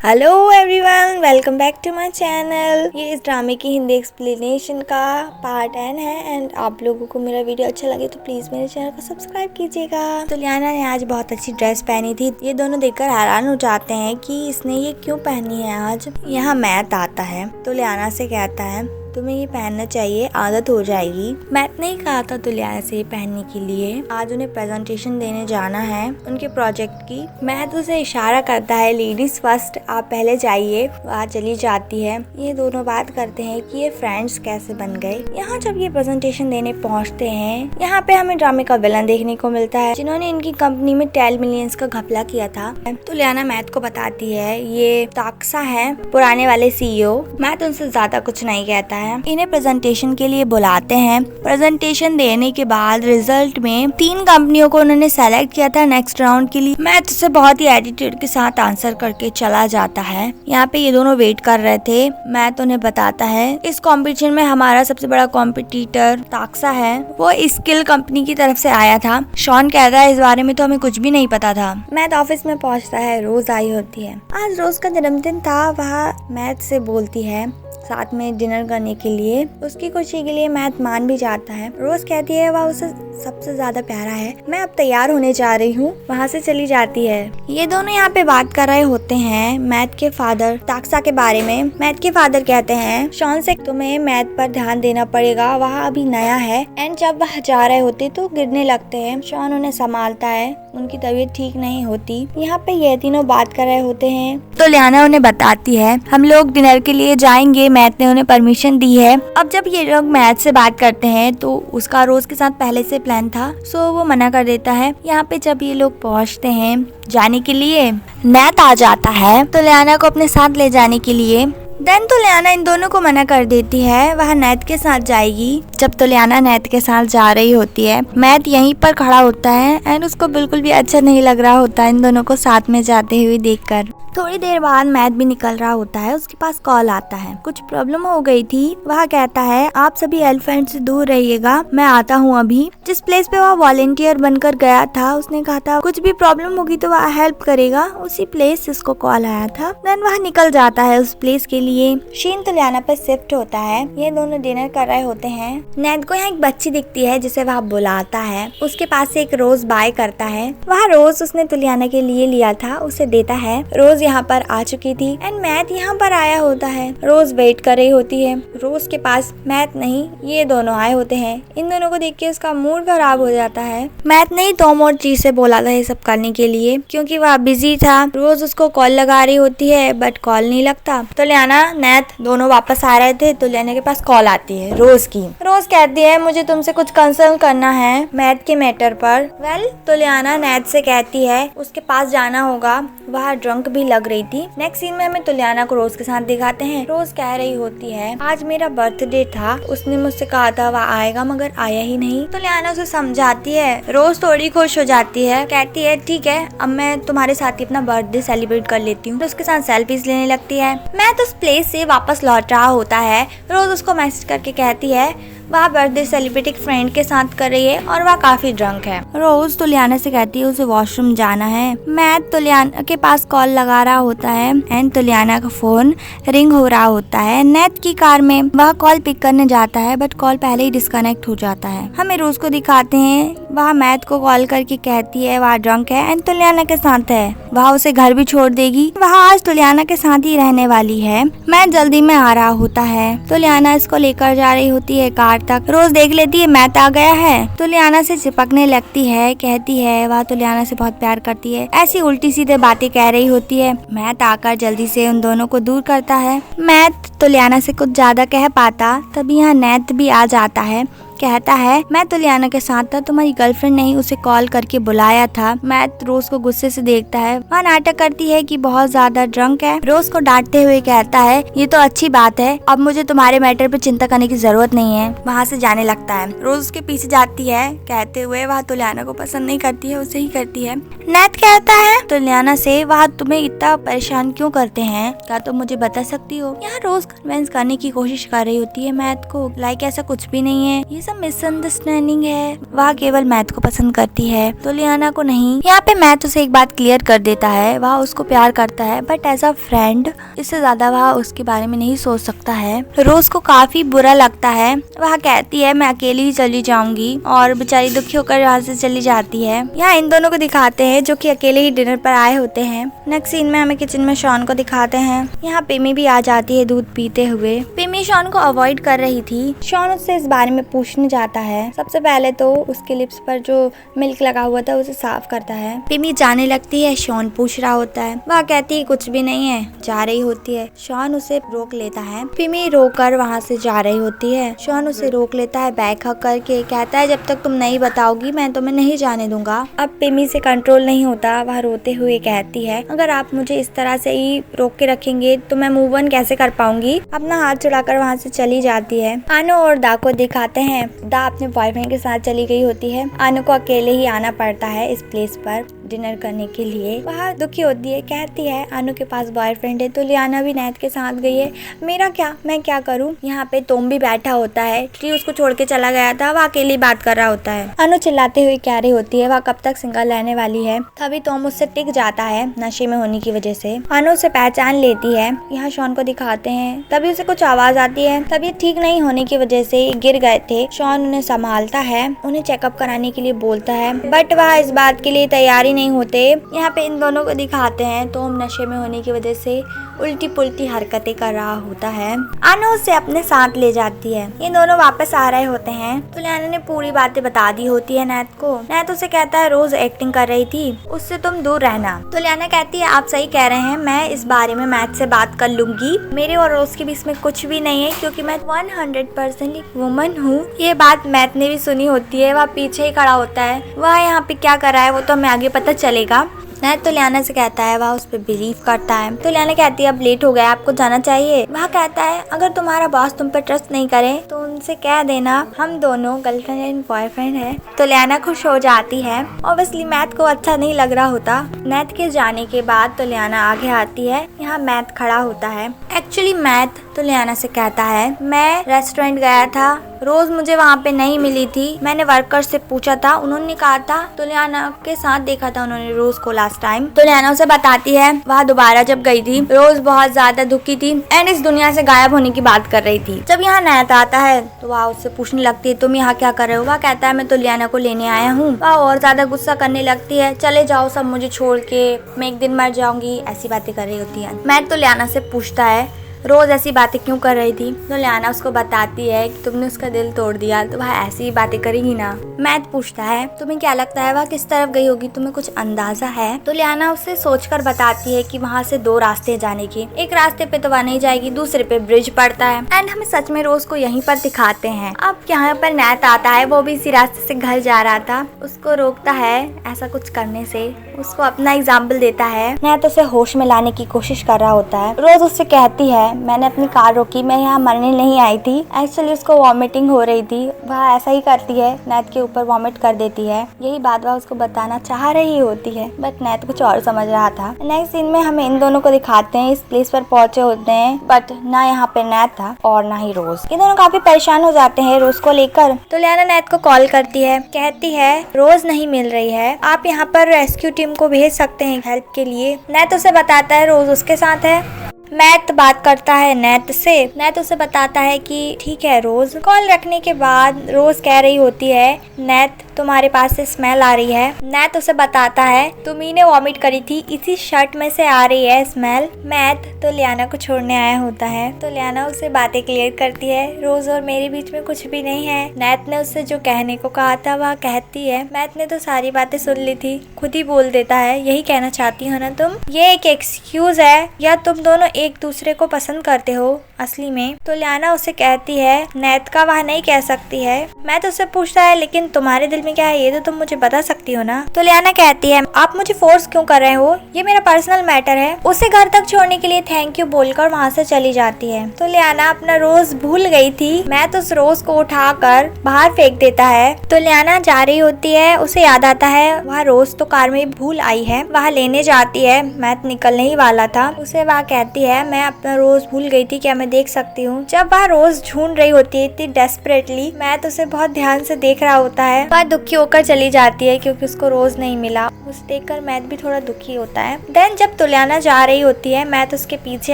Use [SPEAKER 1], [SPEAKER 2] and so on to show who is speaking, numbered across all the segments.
[SPEAKER 1] Hello everyone, welcome back to my channel. ये इस ड्रामे की हिंदी एक्सप्लेनेशन का पार्ट एन है एंड आप लोगों को मेरा वीडियो अच्छा लगे तो प्लीज मेरे चैनल को सब्सक्राइब कीजिएगा। तो लियाना ने आज बहुत अच्छी ड्रेस पहनी थी। ये दोनों देखकर हैरान हो जाते हैं कि इसने ये क्यों पहनी है। आज यहाँ मैथ आता है तो लियाना से कहता है तुम्हें ये पहनना चाहिए, आदत हो जाएगी। मैथ ने कहा था तो लियाना से ये पहनने के लिए। आज उन्हें प्रेजेंटेशन देने जाना है उनके प्रोजेक्ट की। मैथ उसे इशारा करता है लेडीज फर्स्ट, आप पहले जाइए। वहाँ चली जाती है। ये दोनों बात करते हैं कि ये फ्रेंड्स कैसे बन गए। यहाँ जब ये प्रेजेंटेशन देने पहुँचते हैं, यहाँ पे हमें ड्रामे का विलन देखने को मिलता है जिन्होंने इनकी कंपनी में 10 मिलियंस का घपला किया था। तो लियाना मैथ को बताती है ये ताक्सा है, पुराने वाले CEO। मैथ उनसे ज्यादा कुछ नहीं कहता है। इन्हें प्रेजेंटेशन के लिए बुलाते हैं। प्रेजेंटेशन देने के बाद रिजल्ट में 3 कंपनियों को उन्होंने सेलेक्ट किया था नेक्स्ट राउंड के लिए। मैथ उसे बहुत ही एटीट्यूड के साथ आंसर करके चला जाता है। यहाँ पे ये दोनों वेट कर रहे थे। मैथ उन्हें बताता है इस कॉम्पिटिशन में हमारा सबसे बड़ा कॉम्पिटिटर ताक्सा है, वो स्किल कंपनी की तरफ से आया था। शॉन कहता है इस बारे में तो हमें कुछ भी नहीं पता था। मैथ ऑफिस में पहुँचता है। रोज आई होती है। आज रोज का जन्मदिन था। वह मैथ से बोलती है साथ में डिनर करने के लिए। उसकी खुशी के लिए मैथ मान भी जाता है। रोज कहती है वह उसे सबसे ज्यादा प्यारा है। मैं अब तैयार होने जा रही हूँ। वहाँ से चली जाती है। ये दोनों यहाँ पे बात कर रहे होते हैं मैथ के फादर ताक्सा के बारे में। मैथ के फादर कहते हैं शॉन से तुम्हें मैथ पर ध्यान देना पड़ेगा, वह अभी नया है। एंड जब वह जा रहे होते तो गिरने लगते हैं। शॉन उन्हें संभालता है। उनकी तबीयत ठीक नहीं होती। यहाँ पे ये तीनों बात कर रहे होते हैं तो लियाना उन्हें बताती है हम लोग डिनर के लिए जाएंगे। मैथ ने उन्हें परमिशन दी है। अब जब ये लोग मैथ से बात करते हैं तो उसका रोज के साथ पहले से प्लान था, सो वो मना कर देता है। यहाँ पे जब ये लोग पहुँचते हैं जाने के लिए, मैथ आ जाता है तो लियाना को अपने साथ ले जाने के लिए। देन तो लियाना इन दोनों को मना कर देती है, वह नैथ के साथ जाएगी। जब तो लियाना नैथ के साथ जा रही होती है, मैथ यहीं पर खड़ा होता है एंड उसको बिल्कुल भी अच्छा नहीं लग रहा होता इन दोनों को साथ में जाते हुए देखकर। थोड़ी देर बाद मैथ भी निकल रहा होता है। उसके पास कॉल आता है, कुछ प्रॉब्लम हो गई थी। वह कहता है आप सभी एलिफेंट से दूर रहिएगा, मैं आता हूँ अभी। जिस प्लेस पे वह वॉलेंटियर बनकर गया था उसने कहा था कुछ भी प्रॉब्लम होगी तो वह हेल्प करेगा। उसी प्लेस उसको कॉल आया था। देन वह निकल जाता है उस प्लेस के लिए। शीन तो लियाना पर शिफ्ट होता है। ये दोनों डिनर कर रहे होते हैं। नैथ को यहाँ एक बच्ची दिखती है जिसे वह बुलाता है। उसके पास से एक रोज बाय करता है। वह रोज उसने तुलियाना के लिए लिया था उसे देता है। रोज यहाँ पर आ चुकी थी एंड मैथ यहाँ पर आया होता है। रोज वेट कर रही होती है। रोज के पास मैथ नहीं, ये दोनों आए होते हैं। इन दोनों को देख के उसका मूड खराब हो जाता है। मैथ ने ही टॉम और जी से बोला था ये सब करने के लिए क्योंकि वह बिजी था। रोज उसको कॉल लगा रही होती है बट कॉल नहीं लगता। तो लियाना नैथ दोनों वापस आ रहे थे तो लियाना के पास कॉल आती है रोज की। रोज कहती है मुझे तुमसे कुछ कंसर्न करना है मैथ के मैटर पर। वेल तो लियाना नैथ से कहती है उसके पास जाना होगा। वह ड्रंक भी लग रही थी। नेक्स्ट सीन में हमें तुलियाना को रोज के साथ दिखाते हैं। रोज कह रही होती है आज मेरा बर्थडे था, उसने मुझसे कहा था वह आएगा मगर आया ही नहीं। तुलियाना उसे समझाती है। रोज थोड़ी खुश हो जाती है, कहती है ठीक है अब मैं तुम्हारे साथ ही अपना बर्थडे सेलिब्रेट कर लेती हूँ। तो उसके साथ सेल्फीज लेने लगती है। मैं तो उस प्लेस से वापस लौट रहा होता है। रोज उसको मैसेज करके कहती है वह बर्थडे सेलिब्रेट एक फ्रेंड के साथ कर रही है और वह काफी ड्रंक है। रोज तुलियाना से कहती है उसे वॉशरूम जाना है। मैथ तुलियाना के पास कॉल लगा रहा होता है एंड तुलियाना का फोन रिंग हो रहा होता है। नैथ की कार में वह कॉल पिक करने जाता है बट कॉल पहले ही डिस्कनेक्ट हो जाता है। हमें रोज को दिखाते हैं वह मैथ को कॉल करके कहती है वह ड्रंक है एंड तुलियाना के साथ है। वह उसे घर भी छोड़ देगी। वह आज तुलियाना के साथ ही रहने वाली है। मैथ जल्दी में आ रहा होता है। तुलियाना इसको लेकर जा रही होती है कार तक। रोज देख लेती है मैथ आ गया है। तुलियाना से चिपकने लगती है। कहती है वह तुलियाना से बहुत प्यार करती है। ऐसी उल्टी सीधे बातें कह रही होती है। मैथ आकर जल्दी से उन दोनों को दूर करता है। मैथ तुलियाना से कुछ ज्यादा कह पाता तभी यहाँ नैथ भी आ जाता है। कहता है मैं तुलियाना के साथ था, तुम्हारी गर्लफ्रेंड नहीं उसे कॉल करके बुलाया था। मैथ रोज को गुस्से से देखता है। वह नाटक करती है कि बहुत ज्यादा ड्रंक है। रोज को डांटते हुए कहता है ये तो अच्छी बात है, अब मुझे तुम्हारे मैटर पे चिंता करने की जरूरत नहीं है। वहाँ से जाने लगता है। रोज उसके पीछे जाती है कहते हुए वह तुलियाना को पसंद नहीं करती है, उसे ही करती है। नैत कहता है तो लियाना से, वह तुम्हें इतना परेशान क्यों करते हैं, क्या तुम मुझे बता सकती हो। यहाँ रोज कन्विंस करने की कोशिश कर रही होती है मैथ को, लाइक ऐसा कुछ भी नहीं है, ये सब मिसअंडरस्टैंडिंग है, वह केवल मैथ को पसंद करती है तो लियाना को नहीं। यहाँ पे मैथ उसे एक बात क्लियर कर देता है, वह उसको प्यार करता है बट एज अ फ्रेंड, इससे ज्यादा वह उसके बारे में नहीं सोच सकता है। रोज को काफी बुरा लगता है, वह कहती है मैं अकेली ही चली जाऊंगी और बेचारी दुखी होकर यहाँ से चली जाती है। यहाँ इन दोनों को दिखाते हैं जो कि अकेले ही डिनर पर आए होते हैं। नेक्स्ट सीन में हमें किचन में शॉन को दिखाते हैं। यहाँ पिमी भी आ जाती है दूध पीते हुए। पिमी शॉन को अवॉइड कर रही थी। शॉन उससे इस बारे में पूछने जाता है। सबसे पहले तो उसके लिप्स पर जो मिल्क लगा हुआ था उसे साफ करता है। पिमी जाने लगती है, शॉन पूछ रहा होता है, वह कहती है कुछ भी नहीं है, जा रही होती है। शॉन उसे रोक लेता है। पिमी रोकर वहाँ से जा रही होती है। शॉन उसे रोक लेता है बैक हक करके, कहता है जब तक तुम नहीं बताओगी मैं तुम्हें नहीं जाने दूंगा। अब पिमी से कंट्रोल नहीं होता, वह रोते हुए कहती है अगर आप मुझे इस तरह से ही रोक के रखेंगे तो मैं मूव ऑन कैसे कर पाऊंगी। अपना हाथ चुराकर वहाँ से चली जाती है। आनो और दा को दिखाते हैं। दा अपने बॉयफ्रेंड के साथ चली गई होती है। आनो को अकेले ही आना पड़ता है इस प्लेस पर डिनर करने के लिए। वह दुखी होती है, कहती है आनो के पास बॉयफ्रेंड है तो लियाना भी नैत के साथ गई है, मेरा क्या, मैं क्या करूँ। यहाँ पे तोम भी बैठा होता है। ट्री उसको छोड़ के चला गया था, वह अकेली बात कर रहा होता है। आनो चिल्लाते हुए कह रही होती है वह कब तक सिंगल रहने वाली है। तभी तोम उससे टिक जाता है नशे में होने की वजह से। आनो उसे पहचान लेती है। यहाँ शॉन को दिखाते हैं। तभी उसे कुछ आवाज आती है। तबीयत ठीक नहीं होने की वजह से गिर गए थे। शॉन उन्हें संभालता है, उन्हें चेकअप कराने के लिए बोलता है बट वह इस बात के लिए तैयार ही नहीं होते। यहाँ पे इन दोनों को दिखाते हैं। तोम नशे में होने की वजह से उल्टी पुल्टी हरकतें कर रहा होता है। आनो उसे अपने साथ ले जाती है। ये दोनों वापस आ रहे होते हैं तो लियाना ने पूरी बातें बता दी होती है नैत को। नैत उसे कहता है रोज एक्टिंग कर रही थी, उससे तुम दूर रहना। तो लियाना कहती है आप सही कह रहे हैं, मैं इस बारे में मैथ से बात कर लूंगी। मेरे और रोज के बीच में कुछ भी नहीं है क्योंकि मैं 100% एक वुमन हूँ। ये बात मैथ ने भी सुनी होती है। वह पीछे ही खड़ा होता है। वह यहाँ पे क्या कर रहा है वो तो हमें आगे पता चलेगा। नैत तो लियाना से कहता है, वह उस पर बिलीव करता है। तो लियाना कहती है अब लेट हो गया, आपको जाना चाहिए। वह कहता है अगर तुम्हारा बॉस तुम पे ट्रस्ट नहीं करे तो उनसे कह देना हम दोनों गर्लफ्रेंड एंड बॉयफ्रेंड है। तो लियाना खुश हो जाती है। ऑब्वियसली मैथ को अच्छा नहीं लग रहा होता। नैत के जाने के बाद तो लियाना आगे आती है। यहाँ मैथ खड़ा होता है। एक्चुअली मैथ तो लियाना से कहता है मैं रेस्टोरेंट गया था, रोज मुझे वहाँ पे नहीं मिली थी। मैंने वर्कर से पूछा था, उन्होंने कहा था तो लियाना के साथ देखा था उन्होंने रोज को लास्ट टाइम। तो लियाना उसे बताती है वह दोबारा जब गई थी रोज बहुत ज्यादा दुखी थी एंड इस दुनिया से गायब होने की बात कर रही थी। जब यहाँ नैत आता है तो वह उससे पूछने लगती है तुम यहाँ क्या कर रहे हो। वह कहता है मैं तो लियाना को लेने आया हूँ। वह और ज्यादा गुस्सा करने लगती है, चले जाओ सब मुझे छोड़ के, मैं एक दिन मर जाऊंगी, ऐसी बातें कर रही होती है। मैथ तो लियाना से पूछता है रोज ऐसी बातें क्यों कर रही थी। तो लियाना उसको बताती है कि तुमने उसका दिल तोड़ दिया तो वह ऐसी ही बातें करेगी ना। मैथ पूछता है तुम्हें क्या लगता है वह किस तरफ गई होगी, तुम्हें कुछ अंदाजा है। तो लियाना उससे सोचकर बताती है कि वहाँ से 2 रास्ते जाने की, एक रास्ते पे तो वह नहीं जाएगी, दूसरे पे ब्रिज पड़ता है एंड हमें सच में रोज को यहीं पर दिखाते हैं। अब यहाँ पर नैत आता है, वो भी इसी रास्ते से घर जा रहा था, उसको रोकता है ऐसा कुछ करने से, उसको अपना एग्जाम्पल देता है। नैत उसे होश में लाने की कोशिश कर रहा होता है। रोज उससे कहती है मैंने अपनी कार रोकी, मैं यहाँ मरने नहीं आई थी। एक्चुअली उसको वॉमिटिंग हो रही थी। वह ऐसा ही करती है, नैत के ऊपर वॉमिट कर देती है। यही बात वह उसको बताना चाह रही होती है बट नैत कुछ और समझ रहा था। नेक्स्ट सीन में हमें इन दोनों को दिखाते हैं। इस प्लेस पर पहुंचे होते हैं बट ना यहाँ पे नैत था और ना ही रोज। ये दोनों काफी परेशान हो जाते हैं रोज को लेकर। तो लियाना नैत को कॉल करती है, कहती है रोज नहीं मिल रही है, आप यहाँ पर रेस्क्यू टीम को भेज सकते हैं हेल्प के लिए। नैत उसे बताता है रोज उसके साथ है। मैथ बात करता है नैत से। नैत उसे बताता है कि ठीक है रोज। कॉल रखने के बाद रोज कह रही होती है नैत तुम्हारे पास से स्मेल आ रही है। नैत उसे बताता है तुम ने वॉमिट करी थी, इसी शर्ट में से आ रही है स्मेल। मैथ तो लियाना को छोड़ने आया होता है। तो लियाना उसे बातें क्लियर करती है, रोज और मेरे बीच में कुछ भी नहीं है। नैत ने उससे जो कहने को कहा था वह कहती है। मैथ ने तो सारी बातें सुन ली थी, खुद ही बोल देता है यही कहना चाहती हो ना तुम। ये एक एक्सक्यूज है या तुम दोनों एक दूसरे को पसंद करते हो असली में? तो लियाना उसे कहती है नैत का वह नहीं कह सकती है। मैं तो उससे पूछता है लेकिन तुम्हारे दिल में क्या है ये तो तुम मुझे बता सकती हो ना। तो लियाना कहती है आप मुझे फोर्स क्यों कर रहे हो, ये मेरा पर्सनल मैटर है। उसे घर तक छोड़ने के लिए थैंक यू बोलकर वहाँ से चली जाती है। तो लियाना अपना रोज भूल गई थी। मैथ उस रोज को उठाकर बाहर फेंक देता है। तो लियाना जा रही होती है, उसे याद आता है वह रोज तो कार में भूल आई है। वह लेने जाती है, मैथ निकलने ही वाला था। उसे वह कहती है मैं अपना रोज भूल गई थी, क्या मैं देख सकती हूँ। जब वह रोज ढूंढ रही होती है इतनी डेस्परेटली, मैथ उसे बहुत ध्यान से देख रहा होता है। वह दुखी होकर चली जाती है क्योंकि उसको रोज नहीं मिला। उसे देखकर मैथ भी थोड़ा दुखी होता है। देन जब तुलियाना जा रही होती है, मैथ उसके पीछे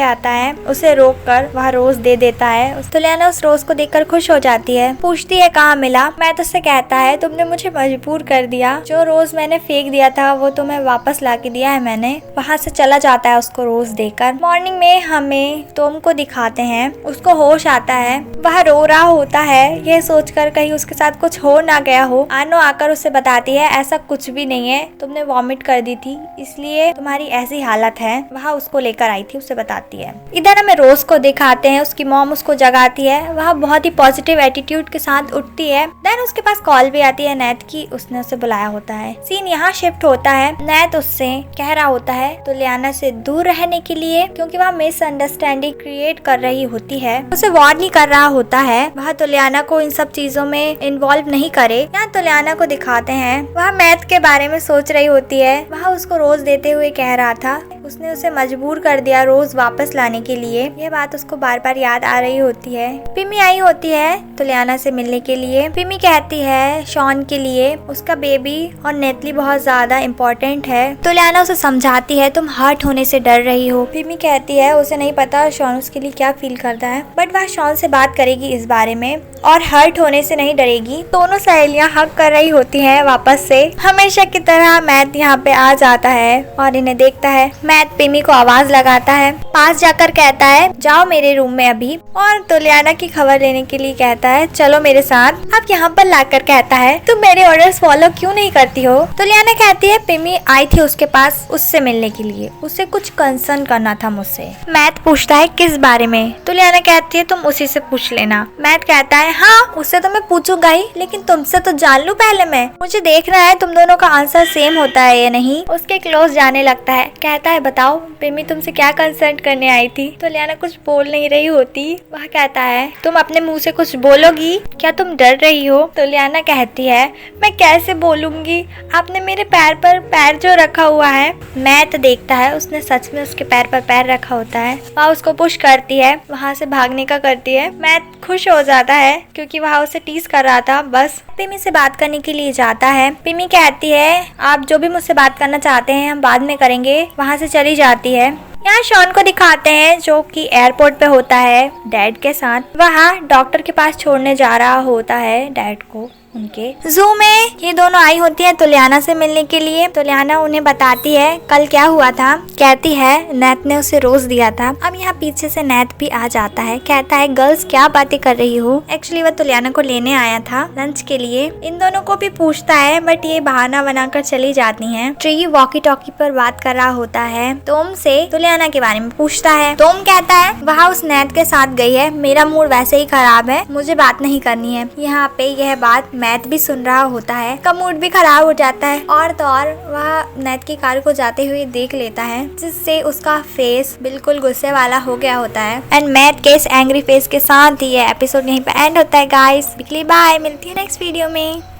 [SPEAKER 1] आता है, उसे रोककर वह रोज दे देता है। तुलियाना उस रोज को देखकर खुश हो जाती है, पूछती है कहाँ मिला। मैथ उससे कहता है तुमने मुझे मजबूर कर दिया, जो रोज मैंने फेंक दिया था वो तुम्हें वापस ला के दिया है मैंने। वहाँ से चला जाता है उसको रोज देकर। मॉर्निंग में हमें टॉम को दिखाते हैं, उसको होश आता है। वह रो रहा होता है, यह सोचकर कहीं उसके साथ कुछ हो ना गया हो। आनो आकर उसे बताती है ऐसा कुछ भी नहीं है, तुमने वॉमिट कर दी थी इसलिए तुम्हारी ऐसी हालत है। वह उसको लेकर आई थी, उसे बताती है। इधर हमें रोज को दिखाते हैं, उसकी मॉम उसको जगाती है। वह बहुत ही पॉजिटिव एटीट्यूड के साथ उठती है। देन उसके पास कॉल भी आती है नैत की, उसने उसे बुलाया होता है। सीन यहाँ शिफ्ट होता है। नैत उससे कह रहा होता है तो लियाना से दूर रहने के लिए, क्योंकि वह मिसअंडरस्टैंडिंग क्रिएट कर रही होती है। उसे वार्न नहीं कर रहा होता है वह तो लियाना को इन सब चीजों में इन्वॉल्व नहीं करे। यहाँ तो लियाना को दिखाते हैं, वह मैथ के बारे में सोच रही होती है। वह उसको रोज देते हुए कह रहा था, उसने उसे मजबूर कर दिया रोज वापस लाने के लिए। यह बात उसको बार बार याद आ रही होती है। पिमी आई होती है तो लियाना से मिलने के लिए। पिमी कहती है शॉन के लिए उसका बेबी और नेतली बहुत ज्यादा इम्पोर्टेंट है। तो लियाना उसे समझाती है तुम हर्ट होने से डर रही हो। पिमी कहती है उसे नहीं पता शॉन उसके लिए क्या फील करता है, बट वह शॉन से बात करेगी इस बारे में और हर्ट होने से नहीं डरेगी। दोनों सहेलियां हक कर रही होती हैं वापस से। हमेशा की तरह मैथ यहाँ पे आ जाता है और इन्हें देखता है। मैथ पिमी को आवाज लगाता है, पास जाकर कहता है जाओ मेरे रूम में अभी, और तो लियाना की खबर लेने के लिए कहता है चलो मेरे साथ। अब यहाँ पर लाकर कहता है तुम मेरे ऑर्डर्स फॉलो क्यों नहीं करती हो। तो लियाना कहती है पिमी आई थी उसके पास उससे मिलने के लिए, उसे कुछ कंसर्न करना था मुझसे। मैथ पूछता है किस बारे में। तो लियाना कहती है तुम उसी से पूछ लेना। मैथ कहता है हाँ उससे तो मैं पूछूंगा ही, लेकिन तुमसे तो जान लूं पहले मैं, मुझे देखना है तुम दोनों का आंसर सेम होता है या नहीं। उसके क्लोज जाने लगता है, कहता है बताओ पिमी तुमसे क्या कंसर्न करने आई थी। तो लियाना कुछ बोल नहीं रही होती। वह कहता है तुम अपने मुंह से कुछ बोलोगी, क्या तुम डर रही हो। तो लियाना कहती है मैं कैसे बोलूंगी, आपने मेरे पैर पर पैर जो रखा हुआ है। मैथ देखता है उसने सच में उसके पैर पर पैर रखा होता है। वह उसको पुश करती है, वहाँ से भागने का करती है। मैथ खुश हो जाता है क्योंकि वह उसे टीज कर रहा था। बस पिमी से बात करने के लिए जाता है। पिमी कहती है आप जो भी मुझसे बात करना चाहते हैं हम बाद में करेंगे। वहाँ से चली जाती है। यहाँ शॉन को दिखाते हैं जो कि एयरपोर्ट पे होता है डैड के साथ। वह डॉक्टर के पास छोड़ने जा रहा होता है डैड को। उनके जू में ये दोनों आई होती है तो लियाना से मिलने के लिए। तो लियाना उन्हें बताती है कल क्या हुआ था। कहती है नैत ने उसे रोज दिया था। अब यहाँ पीछे से नैत भी आ जाता है, कहता है गर्ल्स क्या बातें कर रही हो। एक्चुअली वह तो लियाना को लेने आया था लंच के लिए। इन दोनों को भी पूछता है बट ये बहाना बनाकर चली जाती है। ट्री वॉकी टॉकी पर बात कर रहा होता है टॉम से। तो लियाना के बारे में पूछता है। टॉम कहता है वह उस नैत के साथ गई है, मेरा मूड वैसे ही खराब है, मुझे बात नहीं करनी है। यहाँ पे यह बात मैथ भी सुन रहा होता है, का मूड भी खराब हो जाता है। और तो और वह नैत की कार को जाते हुए देख लेता है जिससे उसका फेस बिल्कुल गुस्से वाला हो गया होता है। एंड मैथ के इस एंग्री फेस के साथ ही ये एपिसोड यहीं पे एंड होता है गाइस। बाय, मिलती है नेक्स्ट वीडियो में।